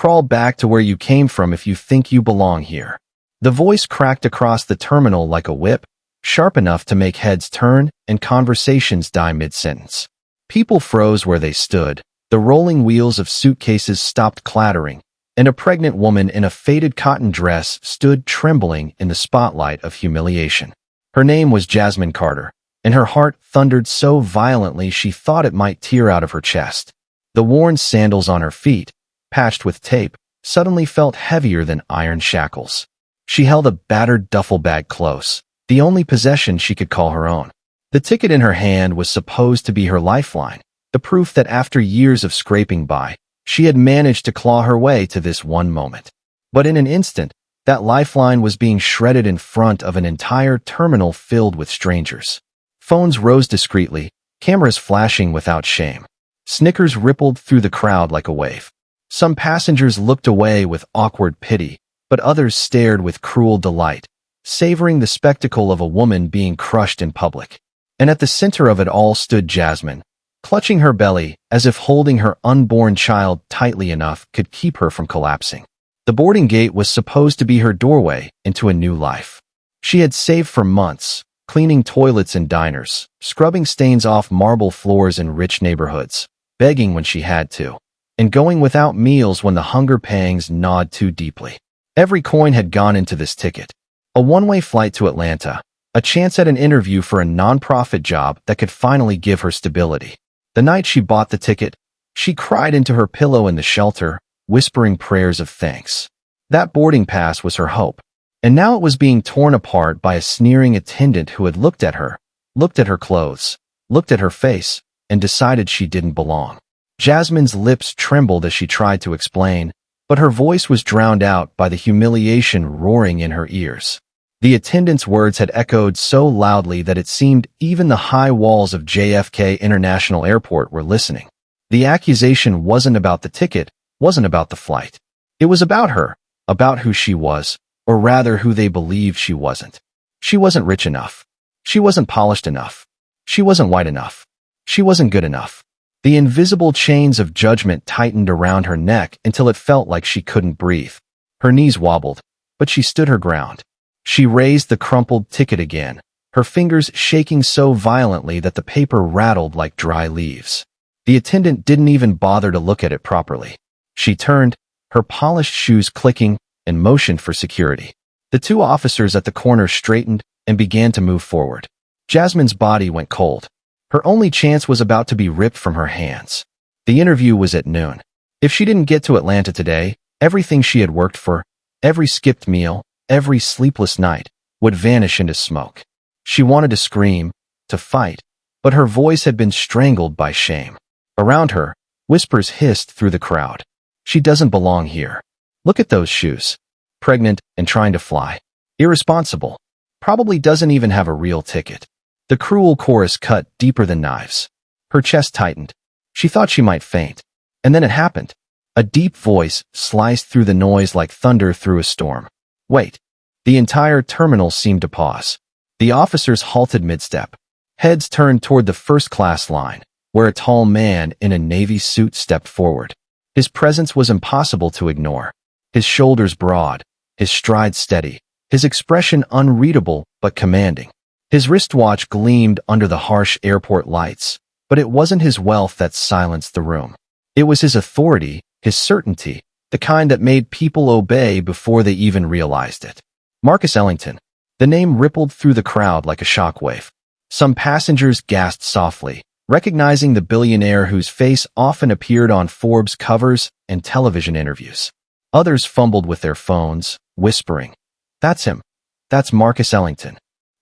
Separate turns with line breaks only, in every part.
Crawl back to where you came from if you think you belong here." The voice cracked across the terminal like a whip, sharp enough to make heads turn and conversations die mid-sentence. People froze where they stood, the rolling wheels of suitcases stopped clattering, and a pregnant woman in a faded cotton dress stood trembling in the spotlight of humiliation. Her name was Jasmine Carter, and her heart thundered so violently she thought it might tear out of her chest. The worn sandals on her feet, patched with tape, suddenly felt heavier than iron shackles. She held a battered duffel bag close, the only possession she could call her own. The ticket in her hand was supposed to be her lifeline, the proof that after years of scraping by, she had managed to claw her way to this one moment. But in an instant, that lifeline was being shredded in front of an entire terminal filled with strangers. Phones rose discreetly, cameras flashing without shame. Snickers rippled through the crowd like a wave. Some passengers looked away with awkward pity, but others stared with cruel delight, savoring the spectacle of a woman being crushed in public. And at the center of it all stood Jasmine, clutching her belly as if holding her unborn child tightly enough could keep her from collapsing. The boarding gate was supposed to be her doorway into a new life. She had saved for months, cleaning toilets in diners, scrubbing stains off marble floors in rich neighborhoods, begging when she had to, and going without meals when the hunger pangs gnawed too deeply. Every coin had gone into this ticket. A one-way flight to Atlanta, a chance at an interview for a non-profit job that could finally give her stability. The night she bought the ticket, she cried into her pillow in the shelter, whispering prayers of thanks. That boarding pass was her hope, and now it was being torn apart by a sneering attendant who had looked at her clothes, looked at her face, and decided she didn't belong. Jasmine's lips trembled as she tried to explain, but her voice was drowned out by the humiliation roaring in her ears. The attendant's words had echoed so loudly that it seemed even the high walls of JFK International Airport were listening. The accusation wasn't about the ticket, wasn't about the flight. It was about her, about who she was, or rather who they believed she wasn't. She wasn't rich enough. She wasn't polished enough. She wasn't white enough. She wasn't good enough. The invisible chains of judgment tightened around her neck until it felt like she couldn't breathe. Her knees wobbled, but she stood her ground. She raised the crumpled ticket again, her fingers shaking so violently that the paper rattled like dry leaves. The attendant didn't even bother to look at it properly. She turned, her polished shoes clicking, and motioned for security. The two officers at the corner straightened and began to move forward. Jasmine's body went cold. Her only chance was about to be ripped from her hands. The interview was at noon. If she didn't get to Atlanta today, everything she had worked for, every skipped meal, every sleepless night, would vanish into smoke. She wanted to scream, to fight, but her voice had been strangled by shame. Around her, whispers hissed through the crowd. She doesn't belong here. Look at those shoes. Pregnant and trying to fly. Irresponsible. Probably doesn't even have a real ticket. The cruel chorus cut deeper than knives. Her chest tightened. She thought she might faint. And then it happened. A deep voice sliced through the noise like thunder through a storm. Wait. The entire terminal seemed to pause. The officers halted mid-step. Heads turned toward the first-class line, where a tall man in a navy suit stepped forward. His presence was impossible to ignore. His shoulders broad, his stride steady, his expression unreadable but commanding. His wristwatch gleamed under the harsh airport lights, but it wasn't his wealth that silenced the room. It was his authority, his certainty, the kind that made people obey before they even realized it. Marcus Ellington. The name rippled through the crowd like a shockwave. Some passengers gasped softly, recognizing the billionaire whose face often appeared on Forbes covers and television interviews. Others fumbled with their phones, whispering, "That's him. That's Marcus Ellington."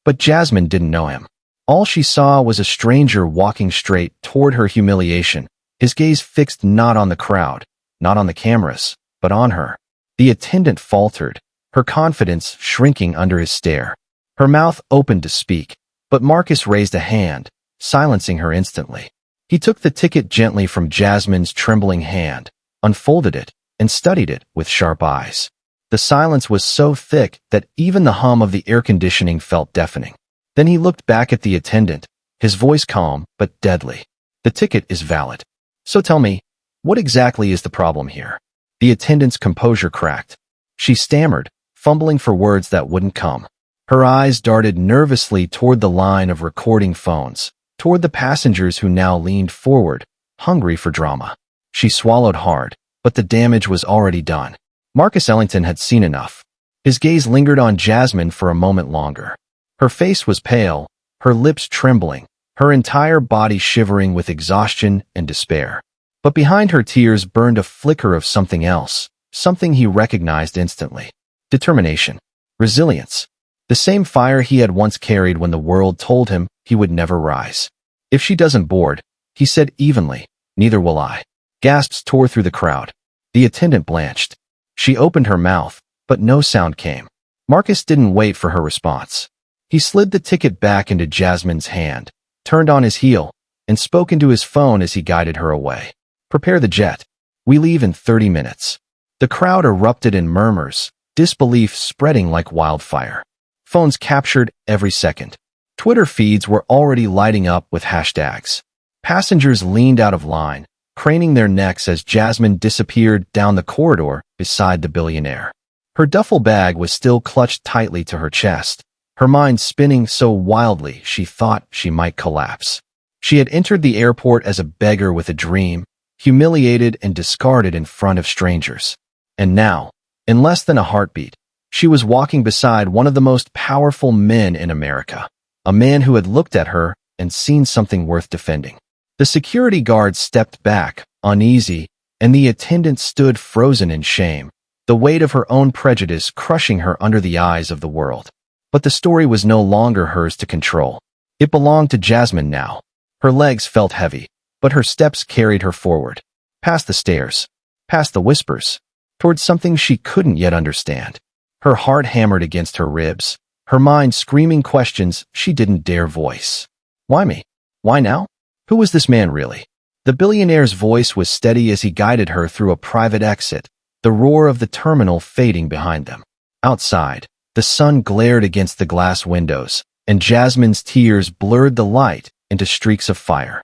But Jasmine didn't know him. All she saw was a stranger walking straight toward her humiliation, his gaze fixed not on the crowd, not on the cameras, but on her. The attendant faltered, her confidence shrinking under his stare. Her mouth opened to speak, but Marcus raised a hand, silencing her instantly. He took the ticket gently from Jasmine's trembling hand, unfolded it, and studied it with sharp eyes. The silence was so thick that even the hum of the air conditioning felt deafening. Then he looked back at the attendant, his voice calm but deadly. "The ticket is valid. So tell me, what exactly is the problem here?" The attendant's composure cracked. She stammered, fumbling for words that wouldn't come. Her eyes darted nervously toward the line of recording phones, toward the passengers who now leaned forward, hungry for drama. She swallowed hard, but the damage was already done. Marcus Ellington had seen enough. His gaze lingered on Jasmine for a moment longer. Her face was pale, her lips trembling, her entire body shivering with exhaustion and despair. But behind her tears burned a flicker of something else, something he recognized instantly. Determination. Resilience. The same fire he had once carried when the world told him he would never rise. If she doesn't board, he said evenly, neither will I. Gasps tore through the crowd. The attendant blanched. She opened her mouth, but no sound came. Marcus didn't wait for her response. He slid the ticket back into Jasmine's hand, turned on his heel, and spoke into his phone as he guided her away. Prepare the jet. We leave in 30 minutes. The crowd erupted in murmurs, disbelief spreading like wildfire. Phones captured every second. Twitter feeds were already lighting up with hashtags. Passengers leaned out of line, craning their necks as Jasmine disappeared down the corridor beside the billionaire. Her duffel bag was still clutched tightly to her chest, her mind spinning so wildly she thought she might collapse. She had entered the airport as a beggar with a dream, humiliated and discarded in front of strangers. And now, in less than a heartbeat, she was walking beside one of the most powerful men in America, a man who had looked at her and seen something worth defending. The security guard stepped back, uneasy, and the attendant stood frozen in shame, the weight of her own prejudice crushing her under the eyes of the world. But the story was no longer hers to control. It belonged to Jasmine now. Her legs felt heavy, but her steps carried her forward, past the stairs, past the whispers, towards something she couldn't yet understand. Her heart hammered against her ribs, her mind screaming questions she didn't dare voice. Why me? Why now? Who was this man really? The billionaire's voice was steady as he guided her through a private exit, the roar of the terminal fading behind them. Outside, the sun glared against the glass windows, and Jasmine's tears blurred the light into streaks of fire.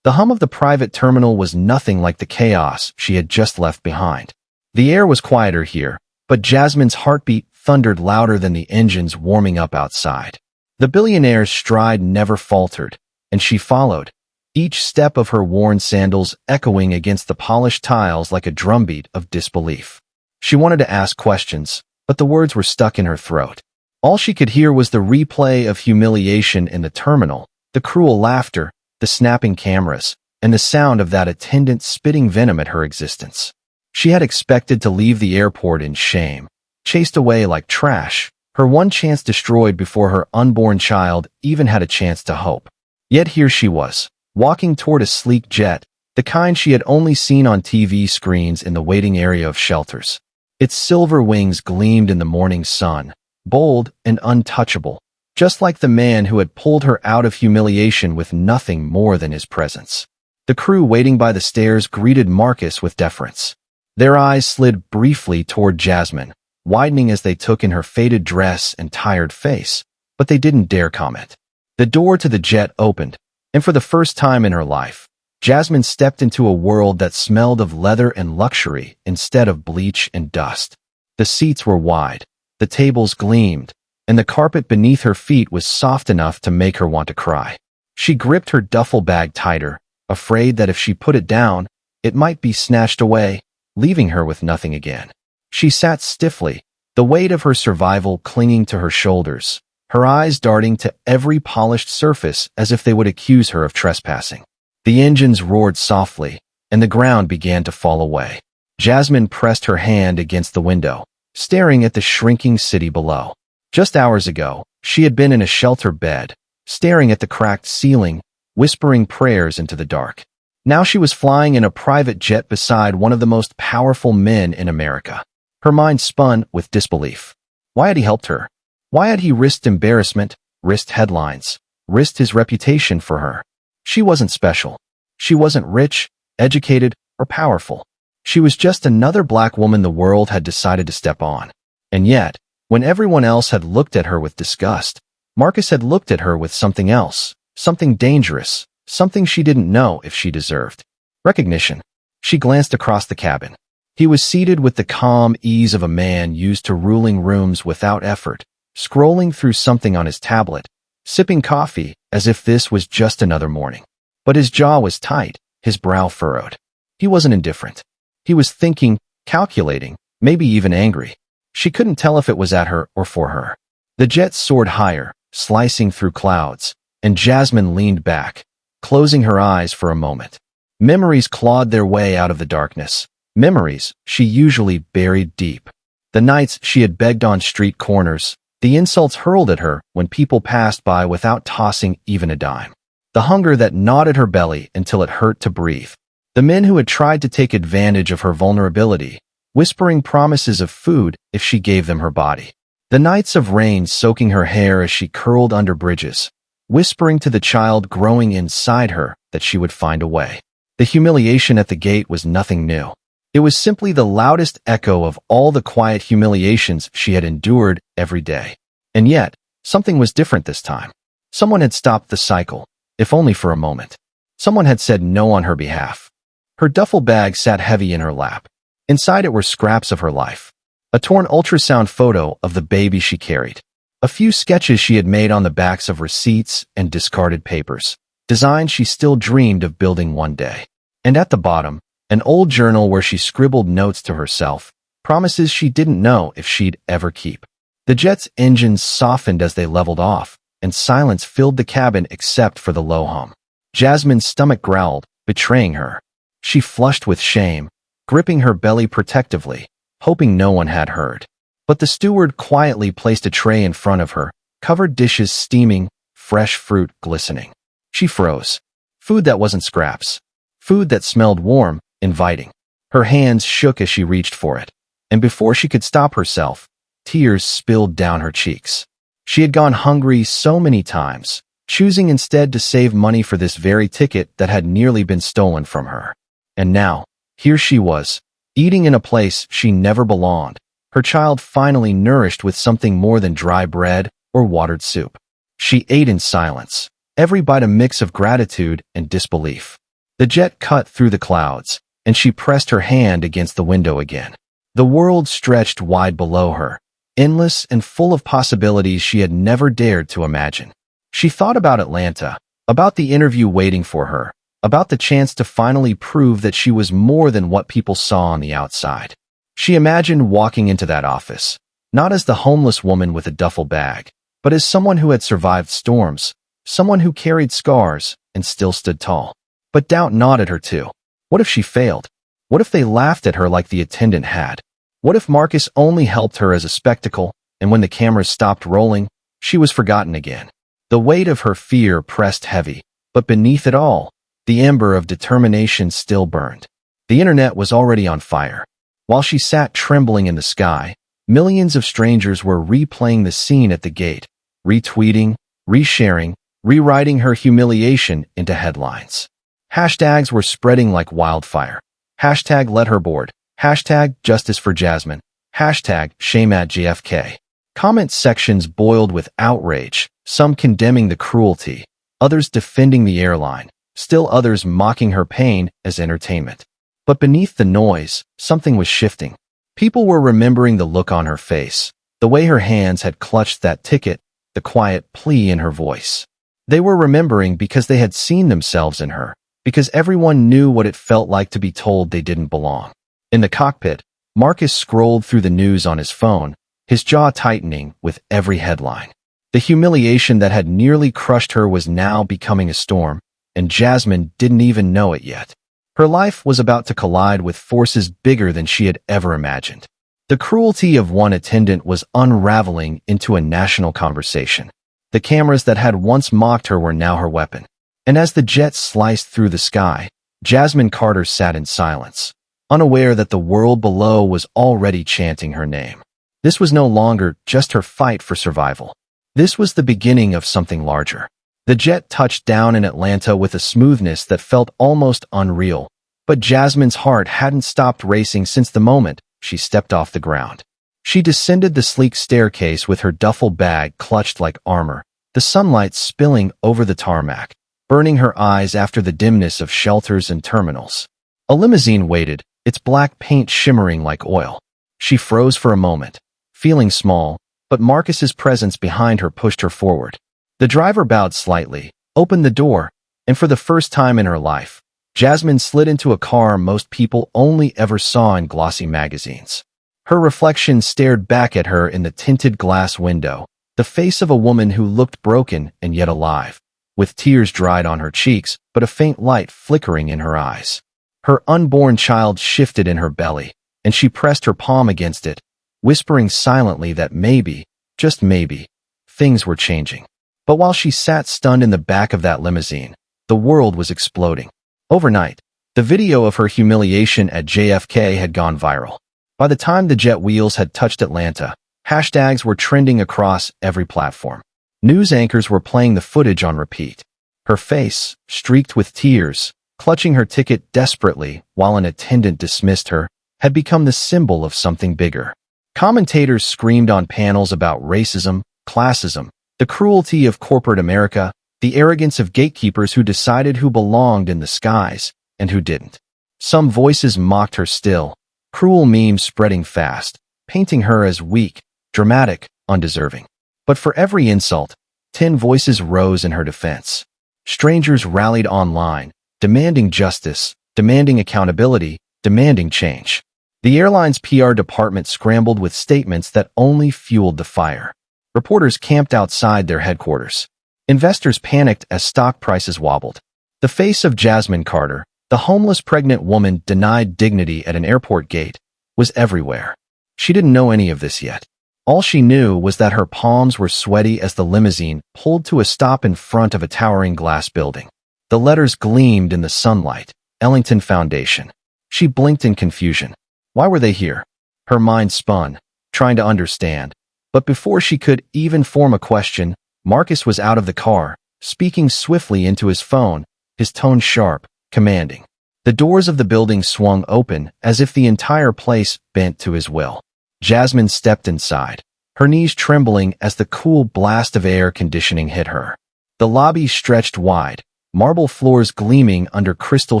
The hum of the private terminal was nothing like the chaos she had just left behind. The air was quieter here, but Jasmine's heartbeat thundered louder than the engines warming up outside. The billionaire's stride never faltered, and she followed, each step of her worn sandals echoing against the polished tiles like a drumbeat of disbelief. She wanted to ask questions, but the words were stuck in her throat. All she could hear was the replay of humiliation in the terminal, the cruel laughter, the snapping cameras, and the sound of that attendant spitting venom at her existence. She had expected to leave the airport in shame, chased away like trash, her one chance destroyed before her unborn child even had a chance to hope. Yet here she was, walking toward a sleek jet, the kind she had only seen on TV screens in the waiting area of shelters. Its silver wings gleamed in the morning sun, bold and untouchable, just like the man who had pulled her out of humiliation with nothing more than his presence. The crew waiting by the stairs greeted Marcus with deference. Their eyes slid briefly toward Jasmine, widening as they took in her faded dress and tired face, but they didn't dare comment. The door to the jet opened, and for the first time in her life, Jasmine stepped into a world that smelled of leather and luxury instead of bleach and dust. The seats were wide, the tables gleamed, and the carpet beneath her feet was soft enough to make her want to cry. She gripped her duffel bag tighter, afraid that if she put it down, it might be snatched away, leaving her with nothing again. She sat stiffly, the weight of her survival clinging to her shoulders, her eyes darting to every polished surface as if they would accuse her of trespassing. The engines roared softly, and the ground began to fall away. Jasmine pressed her hand against the window, staring at the shrinking city below. Just hours ago, she had been in a shelter bed, staring at the cracked ceiling, whispering prayers into the dark. Now she was flying in a private jet beside one of the most powerful men in America. Her mind spun with disbelief. Why had he helped her? Why had he risked embarrassment, risked headlines, risked his reputation for her? She wasn't special. She wasn't rich, educated, or powerful. She was just another black woman the world had decided to step on. And yet, when everyone else had looked at her with disgust, Marcus had looked at her with something else, something dangerous, something she didn't know if she deserved. Recognition. She glanced across the cabin. He was seated with the calm ease of a man used to ruling rooms without effort, scrolling through something on his tablet, sipping coffee as if this was just another morning. But his jaw was tight, his brow furrowed. He wasn't indifferent. He was thinking, calculating, maybe even angry. She couldn't tell if it was at her or for her. The jet soared higher, slicing through clouds, and Jasmine leaned back, closing her eyes for a moment. Memories clawed their way out of the darkness. Memories she usually buried deep. The nights she had begged on street corners, the insults hurled at her when people passed by without tossing even a dime. The hunger that gnawed at her belly until it hurt to breathe. The men who had tried to take advantage of her vulnerability, whispering promises of food if she gave them her body. The nights of rain soaking her hair as she curled under bridges, whispering to the child growing inside her that she would find a way. The humiliation at the gate was nothing new. It was simply the loudest echo of all the quiet humiliations she had endured every day. And yet, something was different this time. Someone had stopped the cycle, if only for a moment. Someone had said no on her behalf. Her duffel bag sat heavy in her lap. Inside it were scraps of her life. A torn ultrasound photo of the baby she carried. A few sketches she had made on the backs of receipts and discarded papers. Designs she still dreamed of building one day. And at the bottom, an old journal where she scribbled notes to herself, promises she didn't know if she'd ever keep. The jet's engines softened as they leveled off, and silence filled the cabin except for the low hum. Jasmine's stomach growled, betraying her. She flushed with shame, gripping her belly protectively, hoping no one had heard. But the steward quietly placed a tray in front of her, covered dishes steaming, fresh fruit glistening. She froze. Food that wasn't scraps. Food that smelled warm, inviting. Her hands shook as she reached for it, and before she could stop herself, tears spilled down her cheeks. She had gone hungry so many times, choosing instead to save money for this very ticket that had nearly been stolen from her. And now, here she was, eating in a place she never belonged, her child finally nourished with something more than dry bread or watered soup. She ate in silence, every bite a mix of gratitude and disbelief. The jet cut through the clouds, and she pressed her hand against the window again. The world stretched wide below her, endless and full of possibilities she had never dared to imagine. She thought about Atlanta, about the interview waiting for her, about the chance to finally prove that she was more than what people saw on the outside. She imagined walking into that office, not as the homeless woman with a duffel bag, but as someone who had survived storms, someone who carried scars and still stood tall. But doubt gnawed at her too. What if she failed? What if they laughed at her like the attendant had? What if Marcus only helped her as a spectacle, and when the cameras stopped rolling, she was forgotten again? The weight of her fear pressed heavy, but beneath it all, the ember of determination still burned. The internet was already on fire. While she sat trembling in the sky, millions of strangers were replaying the scene at the gate, retweeting, resharing, rewriting her humiliation into headlines. Hashtags were spreading like wildfire. Hashtag let her board. Hashtag justice for Jasmine. Hashtag shame at JFK. Comment sections boiled with outrage, some condemning the cruelty, others defending the airline, still others mocking her pain as entertainment. But beneath the noise, something was shifting. People were remembering the look on her face, the way her hands had clutched that ticket, the quiet plea in her voice. They were remembering because they had seen themselves in her, because everyone knew what it felt like to be told they didn't belong. In the cockpit, Marcus scrolled through the news on his phone, his jaw tightening with every headline. The humiliation that had nearly crushed her was now becoming a storm, and Jasmine didn't even know it yet. Her life was about to collide with forces bigger than she had ever imagined. The cruelty of one attendant was unraveling into a national conversation. The cameras that had once mocked her were now her weapon. And as the jet sliced through the sky, Jasmine Carter sat in silence, unaware that the world below was already chanting her name. This was no longer just her fight for survival. This was the beginning of something larger. The jet touched down in Atlanta with a smoothness that felt almost unreal, but Jasmine's heart hadn't stopped racing since the moment she stepped off the ground. She descended the sleek staircase with her duffel bag clutched like armor, the sunlight spilling over the tarmac, burning her eyes after the dimness of shelters and terminals. A limousine waited, its black paint shimmering like oil. She froze for a moment, feeling small, but Marcus's presence behind her pushed her forward. The driver bowed slightly, opened the door, and for the first time in her life, Jasmine slid into a car most people only ever saw in glossy magazines. Her reflection stared back at her in the tinted glass window, the face of a woman who looked broken and yet alive, with tears dried on her cheeks but a faint light flickering in her eyes. Her unborn child shifted in her belly, and she pressed her palm against it, whispering silently that maybe, just maybe, things were changing. But while she sat stunned in the back of that limousine, the world was exploding. Overnight, the video of her humiliation at JFK had gone viral. By the time the jet wheels had touched Atlanta, hashtags were trending across every platform. News anchors were playing the footage on repeat. Her face, streaked with tears, clutching her ticket desperately while an attendant dismissed her, had become the symbol of something bigger. Commentators screamed on panels about racism, classism, the cruelty of corporate America, the arrogance of gatekeepers who decided who belonged in the skies and who didn't. Some voices mocked her still, cruel memes spreading fast, painting her as weak, dramatic, undeserving. But for every insult, 10 voices rose in her defense. Strangers rallied online, demanding justice, demanding accountability, demanding change. The airline's PR department scrambled with statements that only fueled the fire. Reporters camped outside their headquarters. Investors panicked as stock prices wobbled. The face of Jasmine Carter, the homeless pregnant woman denied dignity at an airport gate, was everywhere. She didn't know any of this yet. All she knew was that her palms were sweaty as the limousine pulled to a stop in front of a towering glass building. The letters gleamed in the sunlight, Ellington Foundation. She blinked in confusion. Why were they here? Her mind spun, trying to understand. But before she could even form a question, Marcus was out of the car, speaking swiftly into his phone, his tone sharp, commanding. The doors of the building swung open as if the entire place bent to his will. Jasmine stepped inside, her knees trembling as the cool blast of air conditioning hit her. The lobby stretched wide, marble floors gleaming under crystal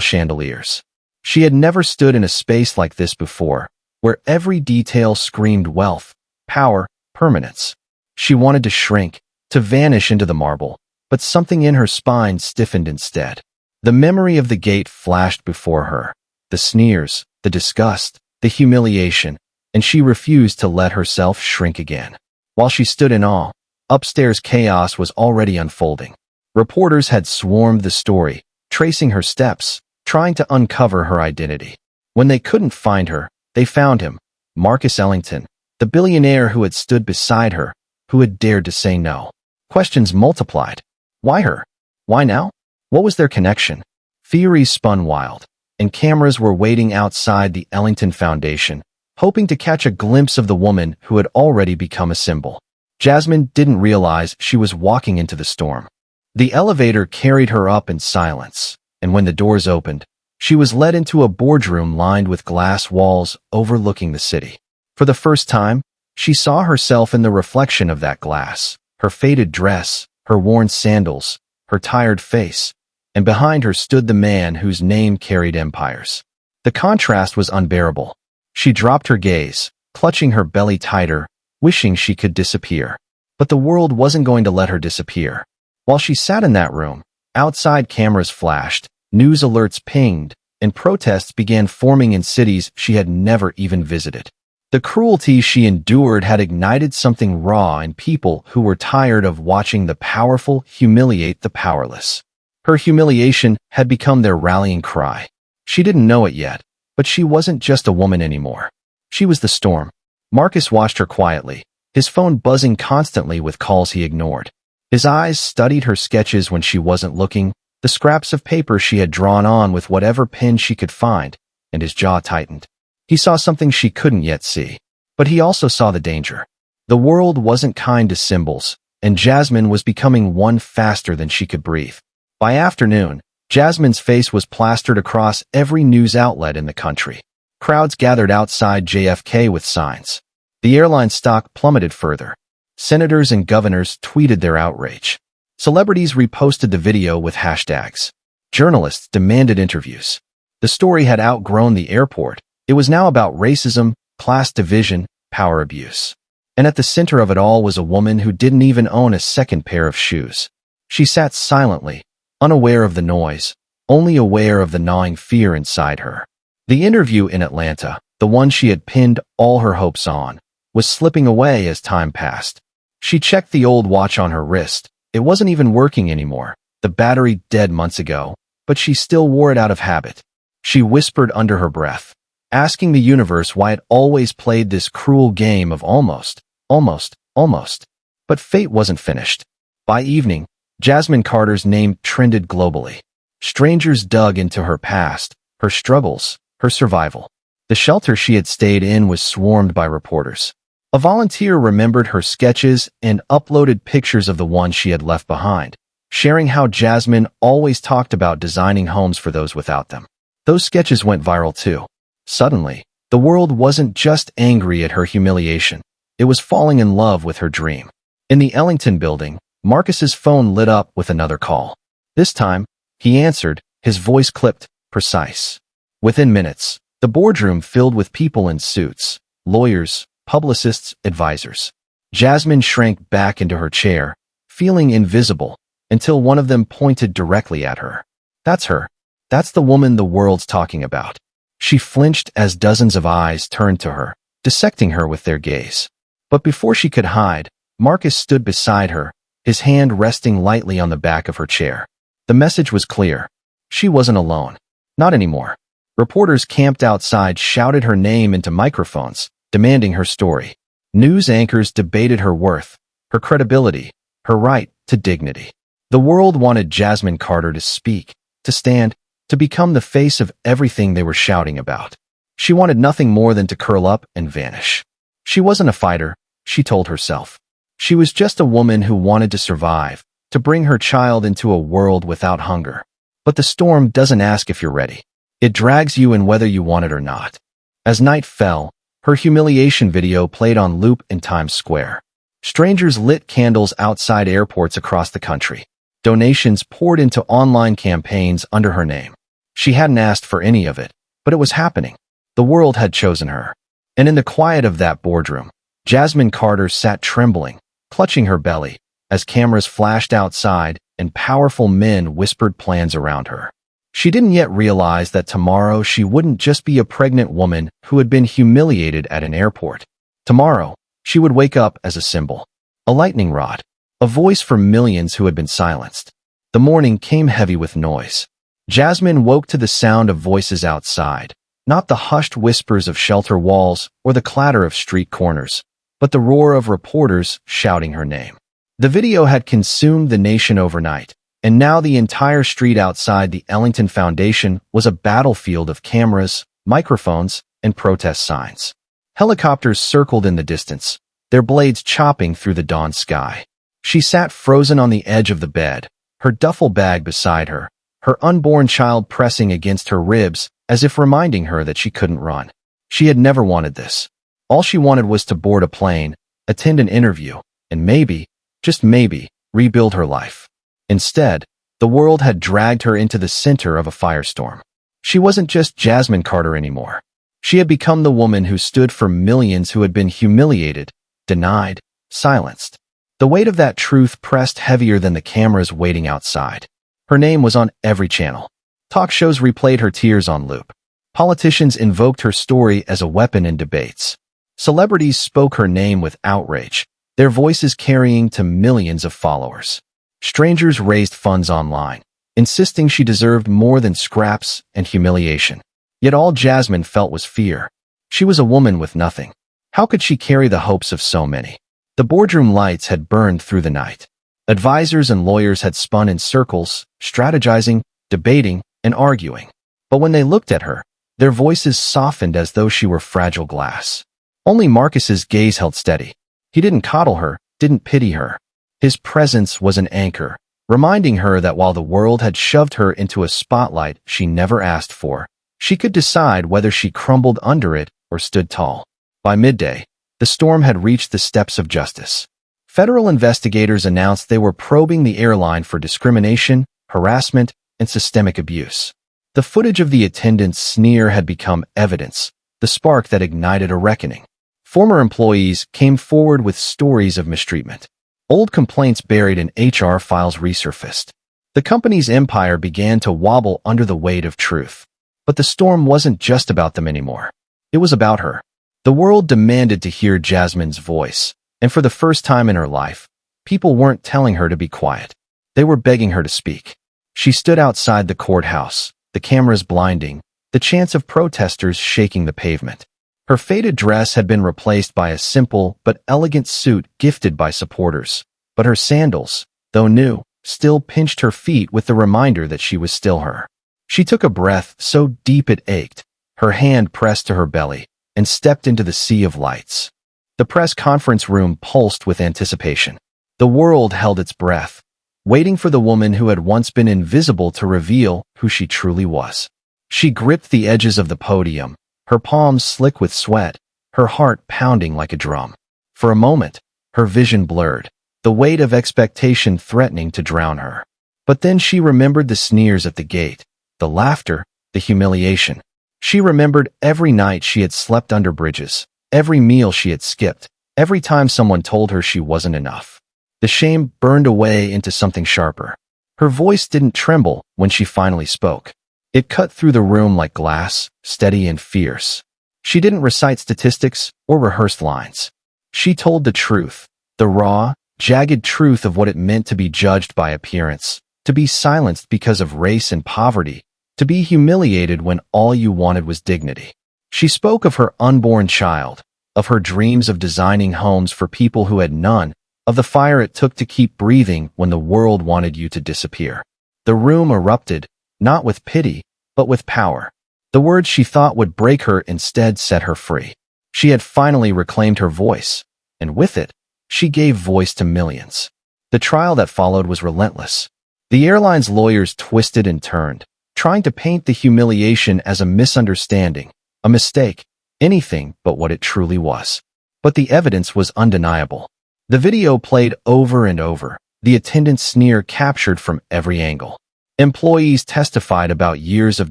chandeliers. She had never stood in a space like this before, where every detail screamed wealth, power, permanence. She wanted to shrink, to vanish into the marble, but something in her spine stiffened instead. The memory of the gate flashed before her, the sneers, the disgust, the humiliation, and she refused to let herself shrink again. While she stood in awe, upstairs chaos was already unfolding. Reporters had swarmed the story, tracing her steps, trying to uncover her identity. When they couldn't find her, they found him, Marcus Ellington, the billionaire who had stood beside her, who had dared to say no. Questions multiplied. Why her? Why now? What was their connection? Theories spun wild, and cameras were waiting outside the Ellington Foundation, hoping to catch a glimpse of the woman who had already become a symbol. Jasmine didn't realize she was walking into the storm. The elevator carried her up in silence, and when the doors opened, she was led into a boardroom lined with glass walls overlooking the city. For the first time, she saw herself in the reflection of that glass, her faded dress, her worn sandals, her tired face, and behind her stood the man whose name carried empires. The contrast was unbearable. She dropped her gaze, clutching her belly tighter, wishing she could disappear. But the world wasn't going to let her disappear. While she sat in that room, outside cameras flashed, news alerts pinged, and protests began forming in cities she had never even visited. The cruelty she endured had ignited something raw in people who were tired of watching the powerful humiliate the powerless. Her humiliation had become their rallying cry. She didn't know it yet, but she wasn't just a woman anymore. She was the storm. Marcus watched her quietly, his phone buzzing constantly with calls he ignored. His eyes studied her sketches when she wasn't looking, the scraps of paper she had drawn on with whatever pen she could find, and his jaw tightened. He saw something she couldn't yet see, but he also saw the danger. The world wasn't kind to symbols, and Jasmine was becoming one faster than she could breathe. By afternoon, Jasmine's face was plastered across every news outlet in the country. Crowds gathered outside JFK with signs. The airline stock plummeted further. Senators and governors tweeted their outrage. Celebrities reposted the video with hashtags. Journalists demanded interviews. The story had outgrown the airport, It was now about racism, class division, power abuse. And at the center of it all was a woman who didn't even own a second pair of shoes. She sat silently, unaware of the noise, only aware of the gnawing fear inside her. The interview in Atlanta, the one she had pinned all her hopes on, was slipping away as time passed. She checked the old watch on her wrist. It wasn't even working anymore, the battery dead months ago, but she still wore it out of habit. She whispered under her breath, asking the universe why it always played this cruel game of almost. But fate wasn't finished. By evening, Jasmine Carter's name trended globally. Strangers dug into her past, her struggles, her survival. The shelter she had stayed in was swarmed by reporters. A volunteer remembered her sketches and uploaded pictures of the one she had left behind, sharing how Jasmine always talked about designing homes for those without them. Those sketches went viral too. Suddenly, the world wasn't just angry at her humiliation. It was falling in love with her dream. In the Ellington building, Marcus's phone lit up with another call. This time, he answered, his voice clipped, precise. Within minutes, the boardroom filled with people in suits, lawyers, publicists, advisors. Jasmine shrank back into her chair, feeling invisible, until one of them pointed directly at her. That's her. That's the woman the world's talking about. She flinched as dozens of eyes turned to her, dissecting her with their gaze. But before she could hide, Marcus stood beside her, his hand resting lightly on the back of her chair. The message was clear. She wasn't alone. Not anymore. Reporters camped outside shouted her name into microphones, demanding her story. News anchors debated her worth, her credibility, her right to dignity. The world wanted Jasmine Carter to speak, to stand, to become the face of everything they were shouting about. She wanted nothing more than to curl up and vanish. She wasn't a fighter, she told herself. She was just a woman who wanted to survive, to bring her child into a world without hunger. But the storm doesn't ask if you're ready. It drags you in whether you want it or not. As night fell, her humiliation video played on loop in Times Square. Strangers lit candles outside airports across the country. Donations poured into online campaigns under her name. She hadn't asked for any of it, but it was happening. The world had chosen her. And in the quiet of that boardroom, Jasmine Carter sat trembling, clutching her belly, as cameras flashed outside and powerful men whispered plans around her. She didn't yet realize that tomorrow she wouldn't just be a pregnant woman who had been humiliated at an airport. Tomorrow, she would wake up as a symbol, a lightning rod, a voice for millions who had been silenced. The morning came heavy with noise. Jasmine woke to the sound of voices outside, not the hushed whispers of shelter walls or the clatter of street corners, but the roar of reporters shouting her name. The video had consumed the nation overnight, and now the entire street outside the Ellington Foundation was a battlefield of cameras, microphones, and protest signs. Helicopters circled in the distance, their blades chopping through the dawn sky. She sat frozen on the edge of the bed, her duffel bag beside her, her unborn child pressing against her ribs as if reminding her that she couldn't run. She had never wanted this. All she wanted was to board a plane, attend an interview, and maybe, just maybe, rebuild her life. Instead, the world had dragged her into the center of a firestorm. She wasn't just Jasmine Carter anymore. She had become the woman who stood for millions who had been humiliated, denied, silenced. The weight of that truth pressed heavier than the cameras waiting outside. Her name was on every channel. Talk shows replayed her tears on loop. Politicians invoked her story as a weapon in debates. Celebrities spoke her name with outrage, their voices carrying to millions of followers. Strangers raised funds online, insisting she deserved more than scraps and humiliation. Yet all Jasmine felt was fear. She was a woman with nothing. How could she carry the hopes of so many? The boardroom lights had burned through the night. Advisors and lawyers had spun in circles, strategizing, debating, and arguing. But when they looked at her, their voices softened as though she were fragile glass. Only Marcus's gaze held steady. He didn't coddle her, didn't pity her. His presence was an anchor, reminding her that while the world had shoved her into a spotlight she never asked for, she could decide whether she crumbled under it or stood tall. By midday, the storm had reached the steps of justice. Federal investigators announced they were probing the airline for discrimination, harassment, and systemic abuse. The footage of the attendant's sneer had become evidence, the spark that ignited a reckoning. Former employees came forward with stories of mistreatment. Old complaints buried in HR files resurfaced. The company's empire began to wobble under the weight of truth. But the storm wasn't just about them anymore. It was about her. The world demanded to hear Jasmine's voice, and for the first time in her life, people weren't telling her to be quiet. They were begging her to speak. She stood outside the courthouse, the cameras blinding, the chants of protesters shaking the pavement. Her faded dress had been replaced by a simple but elegant suit gifted by supporters. But her sandals, though new, still pinched her feet with the reminder that she was still her. She took a breath so deep it ached, her hand pressed to her belly, and stepped into the sea of lights. The press conference room pulsed with anticipation. The world held its breath, waiting for the woman who had once been invisible to reveal who she truly was. She gripped the edges of the podium, her palms slick with sweat, her heart pounding like a drum. For a moment, her vision blurred, the weight of expectation threatening to drown her. But then she remembered the sneers at the gate, the laughter, the humiliation. She remembered every night she had slept under bridges, every meal she had skipped, every time someone told her she wasn't enough. The shame burned away into something sharper. Her voice didn't tremble when she finally spoke. It cut through the room like glass, steady and fierce. She didn't recite statistics or rehearse lines. She told the truth, the raw, jagged truth of what it meant to be judged by appearance, to be silenced because of race and poverty, to be humiliated when all you wanted was dignity. She spoke of her unborn child, of her dreams of designing homes for people who had none, of the fire it took to keep breathing when the world wanted you to disappear. The room erupted, not with pity, but with power. The words she thought would break her instead set her free. She had finally reclaimed her voice, and with it, she gave voice to millions. The trial that followed was relentless. The airline's lawyers twisted and turned, trying to paint the humiliation as a misunderstanding, a mistake, anything but what it truly was. But the evidence was undeniable. The video played over and over, the attendant's sneer captured from every angle. Employees testified about years of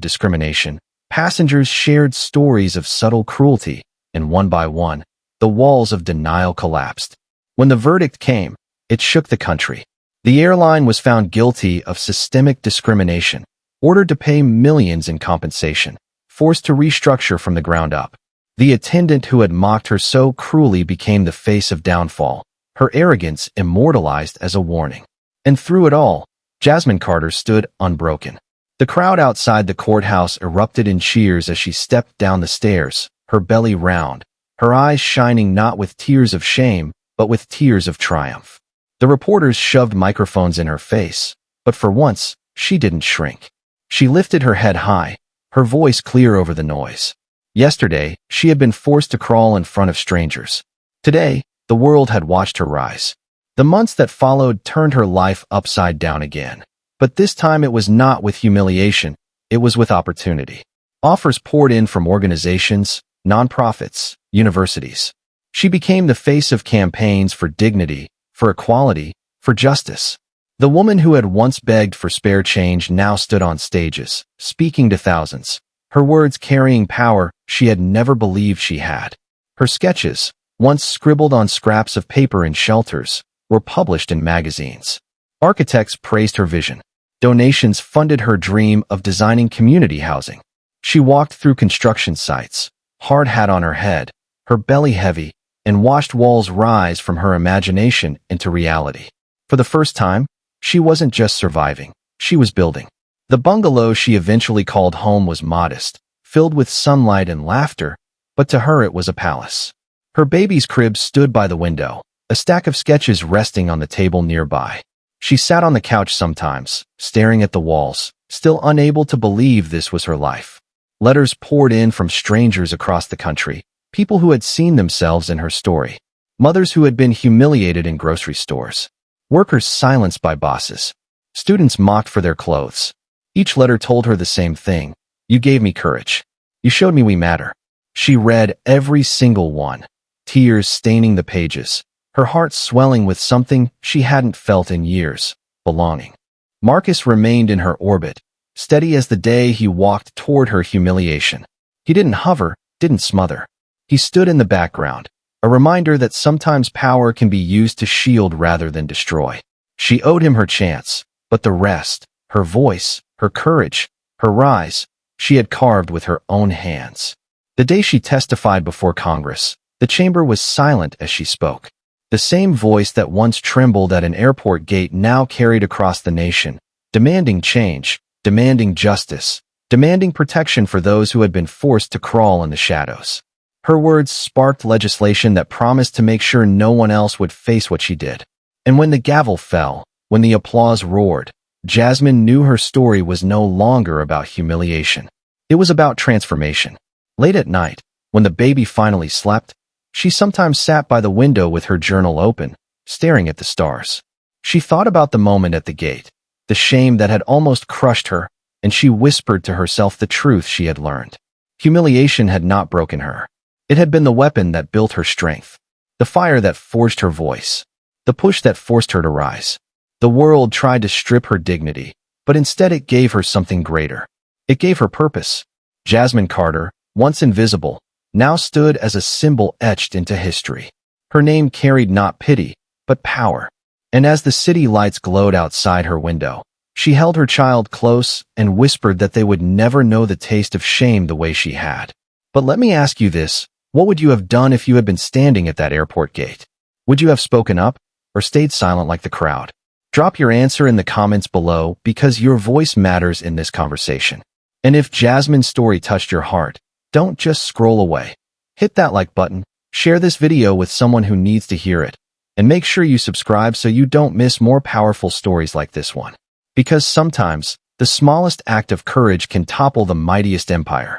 discrimination, passengers shared stories of subtle cruelty, and one by one, the walls of denial collapsed. When the verdict came, it shook the country. The airline was found guilty of systemic discrimination, ordered to pay millions in compensation, forced to restructure from the ground up. The attendant who had mocked her so cruelly became the face of downfall, her arrogance immortalized as a warning. And through it all, Jasmine Carter stood unbroken. The crowd outside the courthouse erupted in cheers as she stepped down the stairs, her belly round, her eyes shining not with tears of shame, but with tears of triumph. The reporters shoved microphones in her face, but for once, she didn't shrink. She lifted her head high, her voice clear over the noise. Yesterday, she had been forced to crawl in front of strangers. Today, the world had watched her rise. The months that followed turned her life upside down again. But this time it was not with humiliation, it was with opportunity. Offers poured in from organizations, nonprofits, universities. She became the face of campaigns for dignity, for equality, for justice. The woman who had once begged for spare change now stood on stages, speaking to thousands, her words carrying power she had never believed she had. Her sketches, once scribbled on scraps of paper in shelters, were published in magazines. Architects praised her vision. Donations funded her dream of designing community housing. She walked through construction sites, hard hat on her head, her belly heavy, and watched walls rise from her imagination into reality. For the first time, she wasn't just surviving, she was building. The bungalow she eventually called home was modest, filled with sunlight and laughter, but to her it was a palace. Her baby's crib stood by the window, a stack of sketches resting on the table nearby. She sat on the couch sometimes, staring at the walls, still unable to believe this was her life. Letters poured in from strangers across the country, people who had seen themselves in her story. Mothers who had been humiliated in grocery stores. Workers silenced by bosses. Students mocked for their clothes. Each letter told her the same thing. You gave me courage. You showed me we matter. She read every single one, tears staining the pages, her heart swelling with something she hadn't felt in years, belonging. Marcus remained in her orbit, steady as the day he walked toward her humiliation. He didn't hover, didn't smother. He stood in the background, a reminder that sometimes power can be used to shield rather than destroy. She owed him her chance, but the rest, her voice, her courage, her rise, she had carved with her own hands. The day she testified before Congress, the chamber was silent as she spoke. The same voice that once trembled at an airport gate now carried across the nation, demanding change, demanding justice, demanding protection for those who had been forced to crawl in the shadows. Her words sparked legislation that promised to make sure no one else would face what she did. And when the gavel fell, when the applause roared, Jasmine knew her story was no longer about humiliation. It was about transformation. Late at night, when the baby finally slept, she sometimes sat by the window with her journal open, staring at the stars. She thought about the moment at the gate, the shame that had almost crushed her, and she whispered to herself the truth she had learned. Humiliation had not broken her. It had been the weapon that built her strength, the fire that forged her voice, the push that forced her to rise. The world tried to strip her dignity, but instead it gave her something greater. It gave her purpose. Jasmine Carter, once invisible, now stood as a symbol etched into history. Her name carried not pity, but power. And as the city lights glowed outside her window, she held her child close and whispered that they would never know the taste of shame the way she had. But let me ask you this, what would you have done if you had been standing at that airport gate? Would you have spoken up, or stayed silent like the crowd? Drop your answer in the comments below because your voice matters in this conversation. And if Jasmine's story touched your heart, don't just scroll away. Hit that like button, share this video with someone who needs to hear it, and make sure you subscribe so you don't miss more powerful stories like this one. Because sometimes, the smallest act of courage can topple the mightiest empire.